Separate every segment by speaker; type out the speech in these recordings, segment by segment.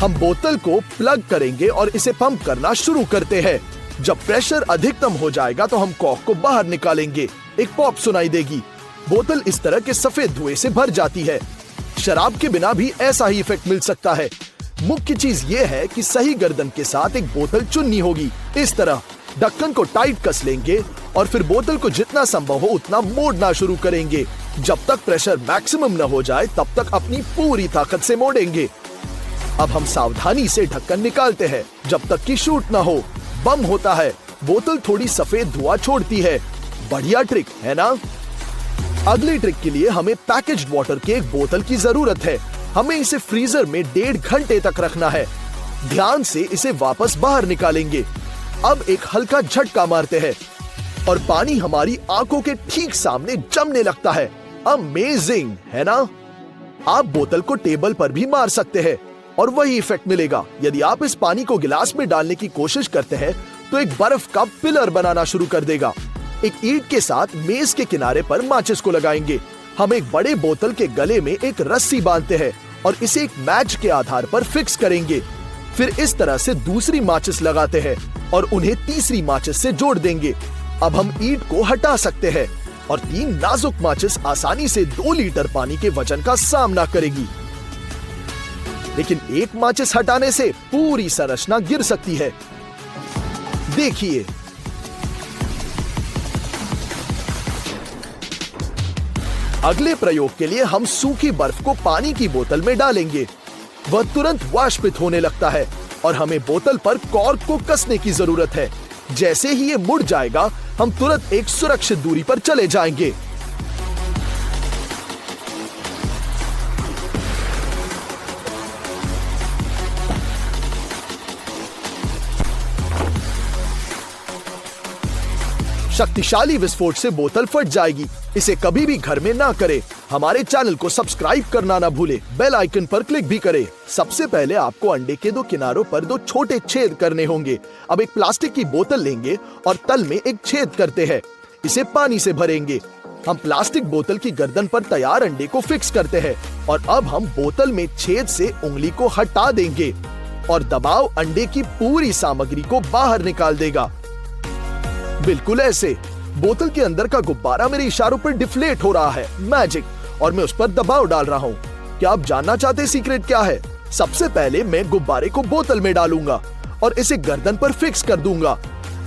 Speaker 1: हम बोतल को प्लग करेंगे और इसे पंप करना शुरू करते हैं। जब प्रेशर अधिकतम हो जाएगा तो हम कॉर्क को बाहर निकालेंगे। एक पॉप सुनाई देगी। बोतल इस तरह के सफेद धुएं से भर जाती है। शराब के बिना भी ऐसा ही इफेक्ट मिल सकता है। मुख्य चीज ये है कि सही गर्दन के साथ एक बोतल चुननी होगी। इस तरह ढक्कन को टाइट कस लेंगे और फिर बोतल को जितना संभव हो उतना मोड़ना शुरू करेंगे। जब तक प्रेशर मैक्सिमम न हो जाए तब तक अपनी पूरी ताकत से मोड़ेंगे। अब हम सावधानी से ढक्कन निकालते हैं जब तक कि शूट न हो। बम होता है। बोतल थोड़ी सफेद धुआं छोड़ती है। बढ़िया ट्रिक है ना? अगले ट्रिक के लिए हमें पैकेज्ड वाटर के एक बोतल की जरूरत है। हमें इसे फ्रीजर में 1.5 घंटे तक रखना है। ध्यान से इसे वापस बाहर निकालेंगे। अब एक हल्का झटका मारते हैं और पानी हमारी आंखों के ठीक सामने जमने लगता है। अमेजिंग है ना? आप बोतल को टेबल पर भी मार सकते हैं और वही इफेक्ट मिलेगा। यदि आप इस पानी को गिलास में डालने की कोशिश करते हैं तो एक बर्फ का पिलर बनाना शुरू कर देगा। एक ईंट के साथ मेज के किनारे पर माचिस को लगाएंगे। हम एक बड़े बोतल के गले में एक रस्सी बांधते हैं और इसे एक मैच के आधार पर फिक्स करेंगे। फिर इस तरह से दूसरी माचिस लगाते हैं और उन्हें तीसरी माचिस से जोड़ देंगे। अब हम ईंट को हटा सकते हैं और 3 नाजुक माचिस आसानी से 2 लीटर पानी के वजन का सामना करेगी। लेकिन एक माचिस हटाने से पूरी संरचना गिर सकती है। देखिए, अगले प्रयोग के लिए हम सूखी बर्फ को पानी की बोतल में डालेंगे। वह तुरंत वाष्पित होने लगता है और हमें बोतल पर कॉर्क को कसने की जरूरत है। जैसे ही ये मुड़ जाएगा हम तुरंत एक सुरक्षित दूरी पर चले जाएंगे। शक्तिशाली विस्फोट से बोतल फट जाएगी। इसे कभी भी घर में ना करें। हमारे चैनल को सब्सक्राइब करना ना भूले। बेल आइकन पर क्लिक भी करें। सबसे पहले आपको अंडे के 2 किनारों पर 2 छोटे छेद करने होंगे। अब एक प्लास्टिक की बोतल लेंगे और तल में एक छेद करते हैं। इसे पानी से भरेंगे। हम प्लास्टिक बोतल की गर्दन पर तैयार अंडे को फिक्स करते हैं और अब हम बोतल में छेद से उंगली को हटा देंगे और दबाव अंडे की पूरी सामग्री को बाहर निकाल देगा। बिल्कुल ऐसे। बोतल के अंदर का गुब्बारा मेरे इशारों पर डिफ्लेट हो रहा है। मैजिक। और मैं उस पर दबाव डाल रहा हूँ। क्या आप जानना चाहते हैं सीक्रेट क्या है? सबसे पहले मैं गुब्बारे को बोतल में डालूंगा और इसे गर्दन पर फिक्स कर दूंगा।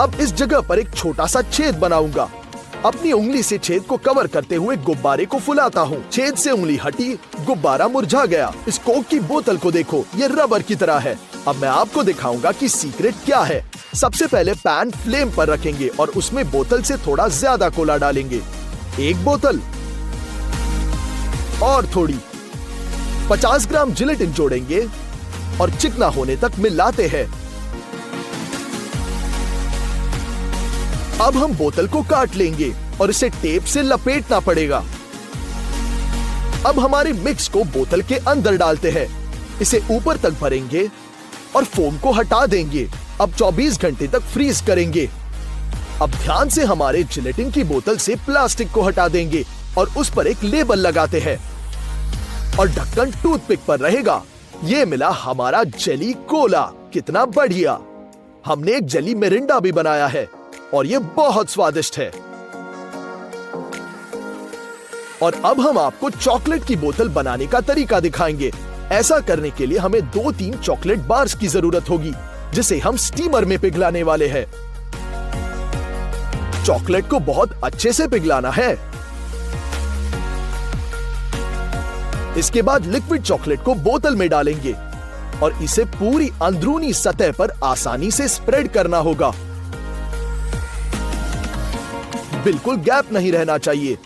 Speaker 1: अब इस जगह पर एक छोटा सा छेद बनाऊंगा। अपनी उंगली से छेद को कवर करते हुए गुब्बारे को फुलाता हूँ। छेद से उंगली हटी, गुब्बारा मुरझा गया। इस कोक की बोतल को देखो, ये रबर की तरह है। अब मैं आपको दिखाऊंगा कि सीक्रेट क्या है। सबसे पहले पैन फ्लेम पर रखेंगे और उसमें बोतल से थोड़ा ज्यादा कोला डालेंगे। 1 बोतल और थोड़ी 50 ग्राम जिलेटिन जोड़ेंगे और चिकना होने तक मिलाते हैं। अब हम बोतल को काट लेंगे और इसे टेप से लपेटना पड़ेगा। अब हमारे मिक्स को बोतल के अंदर डालते हैं। इसे ऊपर तक भरेंगे और फोम को हटा देंगे। अब 24 घंटे तक फ्रीज करेंगे। अब ध्यान से हमारे जिलेटिन की बोतल से प्लास्टिक को हटा देंगे और उस पर एक लेबल लगाते हैं और ढक्कन टूथपिक पर रहेगा। ये मिला हमारा जेली कोला। कितना बढ़िया। हमने एक जेली मिरिंडा भी बनाया है और ये बहुत स्वादिष्ट है। और अब हम आपको चॉकलेट की बोतल बनाने का तरीका दिखाएंगे। ऐसा करने के लिए हमें 2-3 चॉकलेट बार्स की जरूरत होगी जिसे हम स्टीमर में पिघलाने वाले हैं। चॉकलेट को बहुत अच्छे से पिघलाना है। इसके बाद लिक्विड चॉकलेट को बोतल में डालेंगे और इसे पूरी अंदरूनी सतह पर आसानी से स्प्रेड करना होगा। बिल्कुल गैप नहीं रहना चाहिए।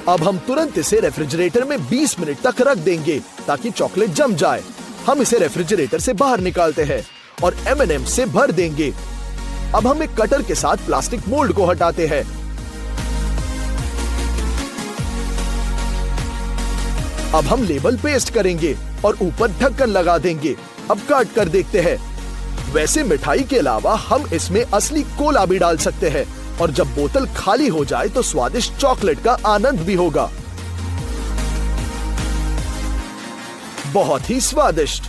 Speaker 1: अब हम तुरंत इसे रेफ्रिजरेटर में 20 मिनट तक रख देंगे ताकि चॉकलेट जम जाए। हम इसे रेफ्रिजरेटर से बाहर निकालते हैं और M&M से भर देंगे। अब हम एक कटर के साथ प्लास्टिक मोल्ड को हटाते हैं। अब हम लेबल पेस्ट करेंगे और ऊपर ढक्कन लगा देंगे। अब काट कर देखते हैं। वैसे मिठाई के अलावा हम इसमें असली कोला भी डाल सकते हैं और जब बोतल खाली हो जाए तो स्वादिष्ट चॉकलेट का आनंद भी होगा। बहुत ही स्वादिष्ट।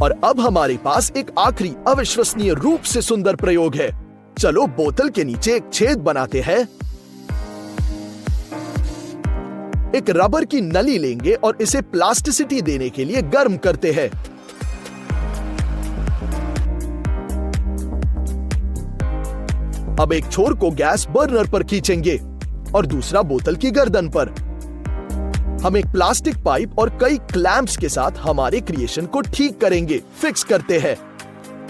Speaker 1: और अब हमारे पास एक आखिरी अविश्वसनीय रूप से सुंदर प्रयोग है। चलो बोतल के नीचे एक छेद बनाते हैं। एक रबर की नली लेंगे और इसे प्लास्टिसिटी देने के लिए गर्म करते हैं। अब एक छोर को गैस बर्नर पर खींचेंगे और दूसरा बोतल की गर्दन पर। हम एक प्लास्टिक पाइप और कई क्लैंप्स के साथ हमारे क्रिएशन को ठीक करेंगे, फिक्स करते हैं।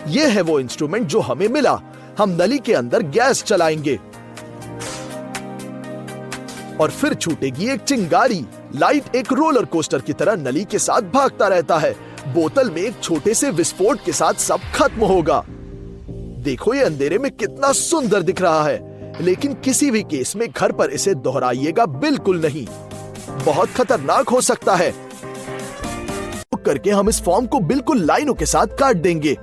Speaker 1: यह है वो इंस्ट्रूमेंट जो हमें मिला। हम नली के अंदर गैस चलाएंगे और फिर छूटेगी एक चिंगारी। लाइट एक रोलर कोस्टर की तरह नली के साथ भागता रहता है। बोतल में एक छोटे से विस्फोट के साथ सब खत्म होगा। देखो ये अंधेरे में कितना सुंदर दिख रहा है, लेकिन किसी भी केस में घर पर इसे दोहराइएगा बिल्कुल नहीं, बहुत खतरनाक हो सकता है। करके हम इस फॉर्म को बिल्कुल लाइनों के साथ काट देंगे।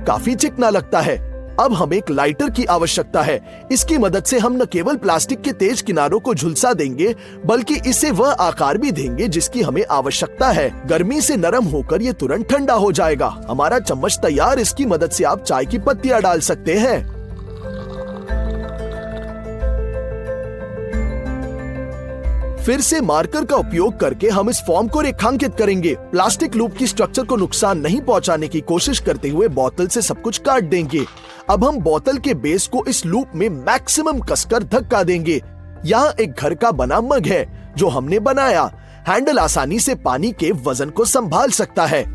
Speaker 1: काफी चिकना लगता है। अब हमें एक लाइटर की आवश्यकता है। इसकी मदद से हम न केवल प्लास्टिक के तेज किनारों को झुलसा देंगे, बल्कि इसे वह आकार भी देंगे जिसकी हमें आवश्यकता है। गर्मी से नरम होकर ये तुरंत ठंडा हो जाएगा। हमारा चम्मच तैयार। इसकी मदद से आप चाय की पत्तियां डाल सकते हैं। फिर से मार्कर का उपयोग करके हम इस फॉर्म को रेखांकित करेंगे। प्लास्टिक लूप की स्ट्रक्चर को नुकसान नहीं पहुंचाने की कोशिश करते हुए बोतल से सब कुछ काट देंगे। अब हम बोतल के बेस को इस लूप में मैक्सिमम कसकर धक्का देंगे। यहाँ एक घर का बना मग है जो हमने बनाया। हैंडल आसानी से पानी के वजन को संभाल सकता है।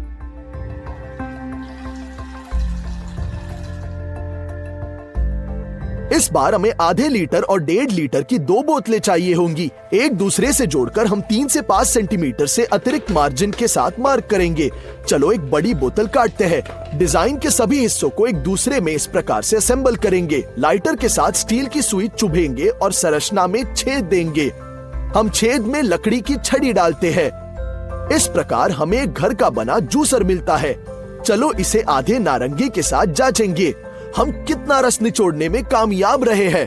Speaker 1: इस बार हमें आधे लीटर और 1.5 लीटर की 2 बोतलें चाहिए होंगी। एक दूसरे से जोड़कर हम 3 से 5 सेंटीमीटर से अतिरिक्त मार्जिन के साथ मार्क करेंगे। चलो एक बड़ी बोतल काटते हैं। डिजाइन के सभी हिस्सों को एक दूसरे में इस प्रकार से असेंबल करेंगे। लाइटर के साथ स्टील की सुई चुभेंगे और संरचना में छेद देंगे। हम छेद में लकड़ी की छड़ी डालते हैं। इस प्रकार हमें एक घर का बना जूसर मिलता है। चलो इसे आधे नारंगी के साथ जांचेंगे। हम कितना रस निचोड़ने में कामयाब रहे हैं।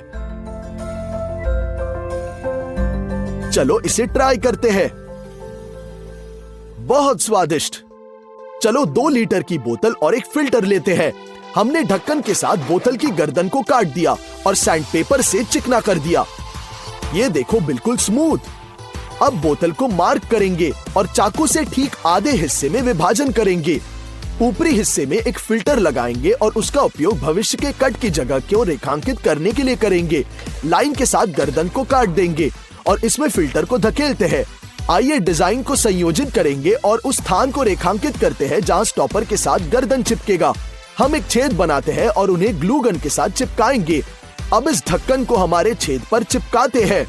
Speaker 1: चलो इसे ट्राई करते हैं। बहुत स्वादिष्ट। चलो 2 लीटर की बोतल और एक फिल्टर लेते हैं। हमने ढक्कन के साथ बोतल की गर्दन को काट दिया और सैंड पेपर से चिकना कर दिया। ये देखो बिल्कुल स्मूथ। अब बोतल को मार्क करेंगे और चाकू से ठीक आधे हिस्से में विभाजन करेंगे। ऊपरी हिस्से में एक फिल्टर लगाएंगे और उसका उपयोग भविष्य के कट की जगह को रेखांकित करने के लिए करेंगे। लाइन के साथ गर्दन को काट देंगे और इसमें फिल्टर को धकेलते हैं। आइए डिजाइन को संयोजित करेंगे और उस स्थान को रेखांकित करते हैं जहां स्टॉपर के साथ गर्दन चिपकेगा। हम एक छेद बनाते हैं और उन्हें ग्लू गन के साथ चिपकाएंगे। अब इस ढक्कन को हमारे छेद पर चिपकाते हैं।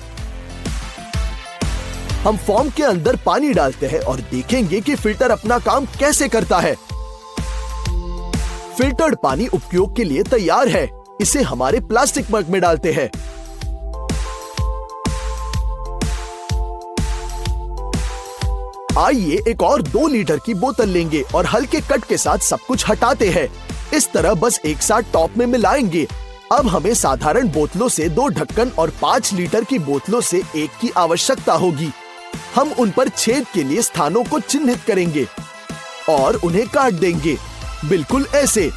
Speaker 1: हम फॉर्म के अंदर पानी डालते हैं और देखेंगे कि फिल्टर अपना काम कैसे करता है। फिल्टर्ड पानी उपयोग के लिए तैयार है। इसे हमारे प्लास्टिक मग में डालते हैं। आइए एक और 2 लीटर की बोतल लेंगे और हल्के कट के साथ सब कुछ हटाते हैं। इस तरह बस एक साथ टॉप में मिलाएंगे। अब हमें साधारण बोतलों से 2 ढक्कन और 5 लीटर की बोतलों से 1 की आवश्यकता होगी। हम उन पर छेद के लिए स्थानों को चिन्हित करेंगे और उन्हें काट देंगे, बिल्कुल ऐसे।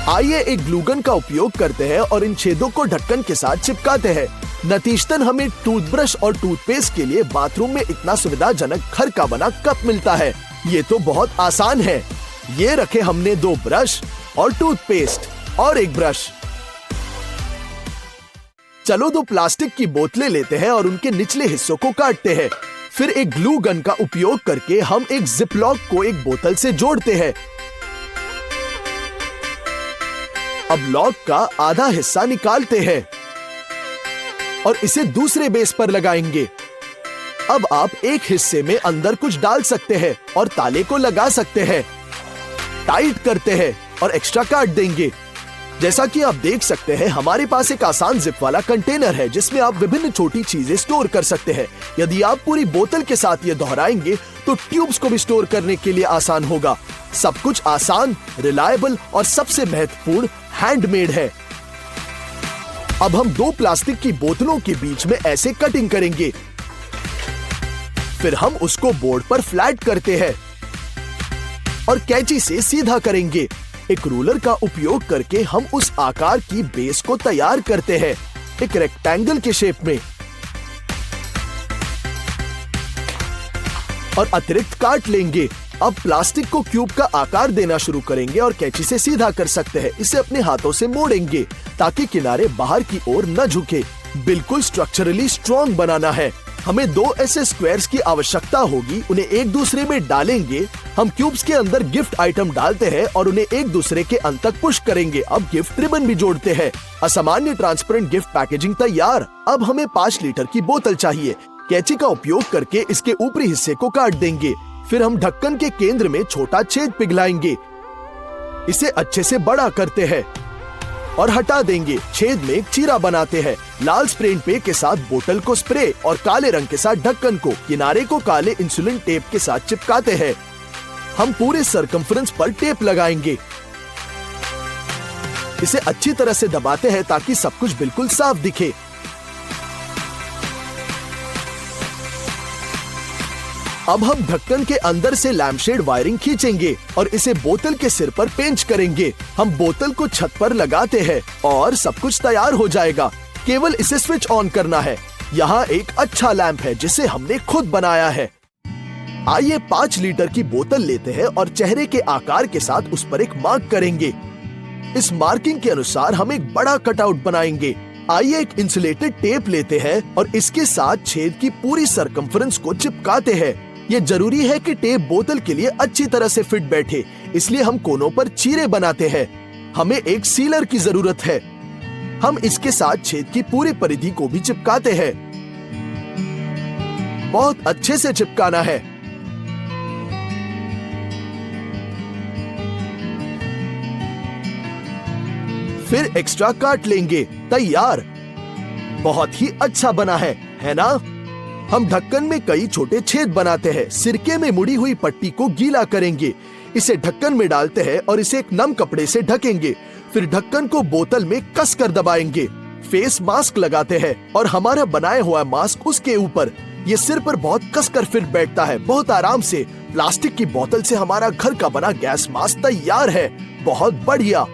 Speaker 1: आइए एक ग्लूगन का उपयोग करते हैं और इन छेदों को ढक्कन के साथ चिपकाते हैं। नतीजतन हमें टूथब्रश और टूथपेस्ट के लिए बाथरूम में इतना सुविधाजनक घर का बना कप मिलता है। ये तो बहुत आसान है। ये रखे हमने 2 ब्रश और टूथपेस्ट और एक ब्रश। चलो 2 प्लास्टिक की बोतलें लेते हैं और उनके निचले हिस्सों को काटते हैं। फिर एक ग्लू गन का उपयोग करके हम एक जिप लॉक को एक बोतल से जोड़ते हैं। अब लॉक का आधा हिस्सा निकालते हैं और इसे दूसरे बेस पर लगाएंगे। अब आप एक हिस्से में अंदर कुछ डाल सकते हैं और ताले को लगा सकते हैं। टाइट करते हैं और एक्स्ट्रा काट देंगे। जैसा कि आप देख सकते हैं, हमारे पास एक आसान जिप वाला कंटेनर है जिसमें आप विभिन्न छोटी चीजें स्टोर कर सकते हैं। यदि आप पूरी बोतल के साथ ये दोहराएंगे तो ट्यूब्स को भी स्टोर करने के लिए आसान होगा। सब कुछ आसान, रिलायबल और सबसे महत्वपूर्ण हैंडमेड है। अब हम 2 प्लास्टिक की बोतलों के बीच में ऐसे कटिंग करेंगे। फिर हम उसको बोर्ड पर फ्लैट करते हैं और कैंची से सीधा करेंगे। एक रूलर का उपयोग करके हम उस आकार की बेस को तैयार करते हैं, एक रेक्टेंगल के शेप में, और अतिरिक्त काट लेंगे। अब प्लास्टिक को क्यूब का आकार देना शुरू करेंगे और कैंची से सीधा कर सकते हैं। इसे अपने हाथों से मोड़ेंगे ताकि किनारे बाहर की ओर न झुके। बिल्कुल स्ट्रक्चरली स्ट्रॉन्ग बनाना है। हमें 2 ऐसे स्क्वायर्स की आवश्यकता होगी। उन्हें एक दूसरे में डालेंगे। हम क्यूब्स के अंदर गिफ्ट आइटम डालते हैं और उन्हें एक दूसरे के अंत तक पुश करेंगे। अब गिफ्ट रिबन भी जोड़ते हैं। असामान्य ट्रांसपेरेंट गिफ्ट पैकेजिंग तैयार। अब हमें 5 लीटर की बोतल चाहिए। कैंची का उपयोग करके इसके ऊपरी हिस्से को काट देंगे। फिर हम ढक्कन के केंद्र में छोटा छेद पिघलाएंगे। इसे अच्छे से बड़ा करते हैं और हटा देंगे। छेद में एक चीरा बनाते हैं। लाल स्प्रे पेंट के साथ बोतल को स्प्रे और काले रंग के साथ ढक्कन को किनारे को काले इंसुलिन टेप के साथ चिपकाते हैं। हम पूरे सरकमफ्रेंस पर टेप लगाएंगे। इसे अच्छी तरह से दबाते हैं ताकि सब कुछ बिल्कुल साफ दिखे। अब हम ढक्कन के अंदर से लैम्पशेड वायरिंग खींचेंगे और इसे बोतल के सिर पर पेंच करेंगे। हम बोतल को छत पर लगाते हैं और सब कुछ तैयार हो जाएगा। केवल इसे स्विच ऑन करना है। यहाँ एक अच्छा लैंप है जिसे हमने खुद बनाया है। आइए 5 लीटर की बोतल लेते हैं और चेहरे के आकार के साथ उस पर एक मार्क करेंगे। इस मार्किंग के अनुसार हम एक बड़ा कटआउट बनाएंगे। आइए एक इंसुलेटेड टेप लेते हैं और इसके साथ छेद की पूरी सरकमफ्रेंस को चिपकाते हैं। ये जरूरी है कि टेप बोतल के लिए अच्छी तरह से फिट बैठे, इसलिए हम कोनों पर चीरे बनाते हैं। हमें एक सीलर की जरूरत है। हम इसके साथ छेद की पूरी परिधि को भी चिपकाते हैं। बहुत अच्छे से चिपकाना है। फिर एक्स्ट्रा काट लेंगे। तैयार। बहुत ही अच्छा बना है ना? हम ढक्कन में कई छोटे छेद बनाते हैं। सिरके में मुड़ी हुई पट्टी को गीला करेंगे। इसे ढक्कन में डालते हैं और इसे एक नम कपड़े से ढकेंगे। फिर ढक्कन को बोतल में कसकर दबाएंगे। फेस मास्क लगाते हैं और हमारा बनाया हुआ मास्क उसके ऊपर। ये सिर पर बहुत कसकर फिट बैठता है, बहुत आराम से। प्लास्टिक की बोतल से हमारा घर का बना गैस मास्क तैयार है। बहुत बढ़िया।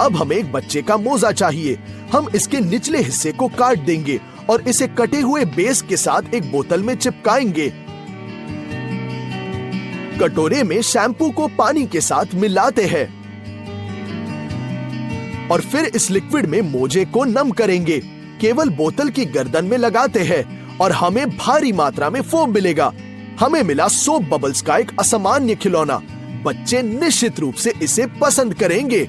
Speaker 1: अब हमें एक बच्चे का मोजा चाहिए। हम इसके निचले हिस्से को काट देंगे और इसे कटे हुए बेस के साथ एक बोतल में चिपकाएंगे। कटोरे में शैम्पू को पानी के साथ मिलाते हैं और फिर इस लिक्विड में मोजे को नम करेंगे। केवल बोतल की गर्दन में लगाते हैं और हमें भारी मात्रा में फोम मिलेगा। हमें मिला सोप बबल्स का एक असामान्य खिलौना। बच्चे निश्चित रूप से इसे पसंद करेंगे।